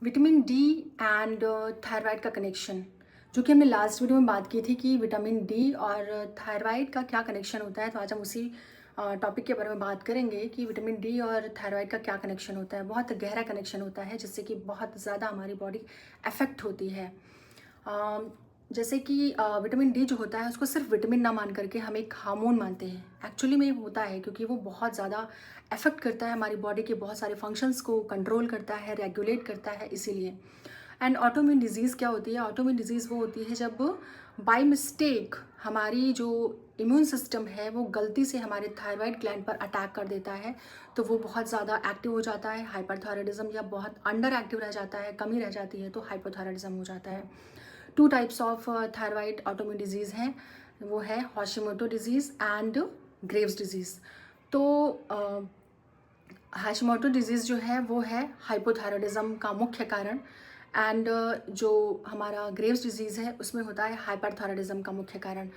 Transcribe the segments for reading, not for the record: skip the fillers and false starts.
Vitamin D and thyroid का connection, जो कि हमने लास्ट वीडियो में बात की थी कि विटामिन डी और थायराइड का क्या कनेक्शन होता है। तो आज हम उसी टॉपिक के बारे में बात करेंगे कि विटामिन डी और थायराइड का क्या कनेक्शन होता है। बहुत गहरा कनेक्शन होता है जिससे कि बहुत ज़्यादा हमारी बॉडी अफेक्ट होती है। जैसे कि विटामिन डी जो होता है उसको सिर्फ विटामिन ना मान करके हम एक हार्मोन मानते हैं। एक्चुअली में होता है क्योंकि वो बहुत ज़्यादा अफेक्ट करता है हमारी बॉडी के बहुत सारे फंक्शंस को, कंट्रोल करता है, रेगुलेट करता है, इसीलिए। एंड ऑटोइम्यून डिजीज़ क्या होती है? ऑटोइम्यून डिजीज़ वो होती है जब बाय मिस्टेक हमारी जो इम्यून सिस्टम है वो गलती से हमारे थायराइड ग्लैंड पर अटैक कर देता है, तो वो बहुत ज़्यादा एक्टिव हो जाता है, हाइपरथायराइडिज्म, या बहुत अंडर एक्टिव रह जाता है, कमी रह जाती है तो हाइपोथायराइडिज्म हो जाता है। 2 types of thyroid autoimmune disease हैं, वो है Hashimoto disease and Graves disease. तो हाशिमोटो डिजीज़ जो है वो है हाइपोथायराइडिज्म का मुख्य कारण, एंड जो हमारा ग्रेव्स डिजीज़ है उसमें होता है हाइपरथायराइडिज्म का मुख्य कारण।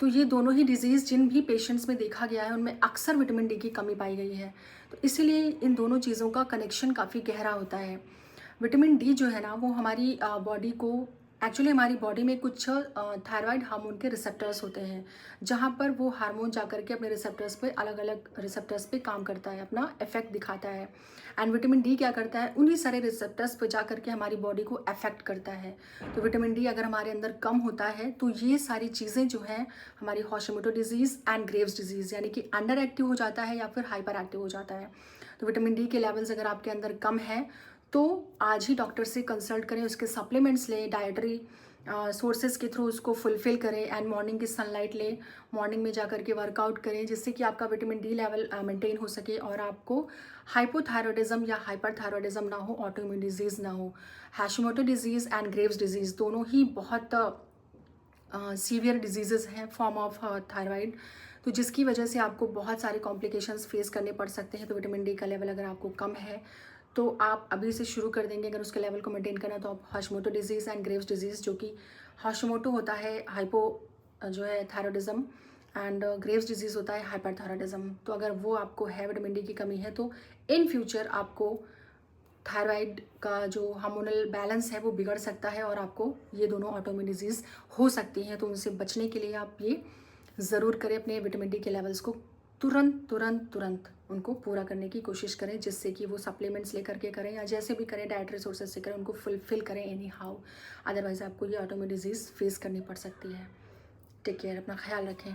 तो ये दोनों ही डिजीज़ जिन भी पेशेंट्स में देखा गया है उनमें अक्सर विटामिन डी की कमी पाई गई है। तो इसीलिए इन दोनों चीज़ों का कनेक्शन काफ़ी गहरा होता है। विटामिन डी जो है ना वो हमारी बॉडी को, एक्चुअली हमारी बॉडी में कुछ थायराइड हार्मोन के रिसेप्टर्स होते हैं, जहाँ पर वो हार्मोन जाकर के अपने रिसेप्टर्स पे, अलग अलग रिसेप्टर्स पे काम करता है, अपना इफेक्ट दिखाता है। एंड विटामिन डी क्या करता है? उन्हीं सारे रिसेप्टर्स पे जा करके हमारी बॉडी को अफेक्ट करता है। तो विटामिन डी अगर हमारे अंदर कम होता है तो ये सारी चीज़ें जो हैं, हमारी Hashimoto disease and Graves disease, यानी कि अंडर एक्टिव हो जाता है या फिर हाइपर एक्टिव हो जाता है। तो विटामिन डी के लेवल्स अगर आपके अंदर कम है तो आज ही डॉक्टर से कंसल्ट करें, उसके सप्लीमेंट्स लें, डाइटरी सोर्सेज के थ्रू उसको फुलफिल करें, एंड मॉर्निंग की सनलाइट लें, मॉर्निंग में जा करके वर्कआउट करें, जिससे कि आपका विटामिन डी लेवल मेंटेन हो सके और आपको हाइपोथायराइडिज्म या हाइपरथायराइडिज्म ना हो, ऑटोइम्यून डिजीज़ ना हो। हैशिमोटो डिजीज़ एंड ग्रेव्स डिजीज़ दोनों ही बहुत सीवियर डिजीज़ेज़ हैं, फॉर्म ऑफ थायराइड, तो जिसकी वजह से आपको बहुत सारे कॉम्प्लिकेशंस फेस करने पड़ सकते हैं। तो विटामिन डी का लेवल अगर आपको कम है तो आप अभी से शुरू कर देंगे अगर उसके लेवल को मेंटेन करना, तो आप Hashimoto disease and Graves disease, जो कि हाशिमोटो होता है हाइपो जो है थायराइडिज्म, एंड ग्रेव्स डिजीज़ होता है हाइपरथायराइडिज्म, तो अगर वो आपको है, विटामिन डी की कमी है, तो इन फ्यूचर आपको थायराइड का जो हार्मोनल बैलेंस है वो बिगड़ सकता है और आपको ये दोनों ऑटोइम्यून डिजीज़ हो सकती हैं। तो उनसे बचने के लिए आप ये ज़रूर करें, अपने विटामिन डी के लेवल्स को तुरंत तुरंत तुरंत उनको पूरा करने की कोशिश करें, जिससे कि वो सप्लीमेंट्स लेकर के करें या जैसे भी करें, डाइटरी सोर्सेज से करें, उनको फुलफिल करें एनी हाउ। अदरवाइज़ आपको ये ऑटोइम्यून डिजीज़ फेस करनी पड़ सकती है। टेक केयर, अपना ख्याल रखें।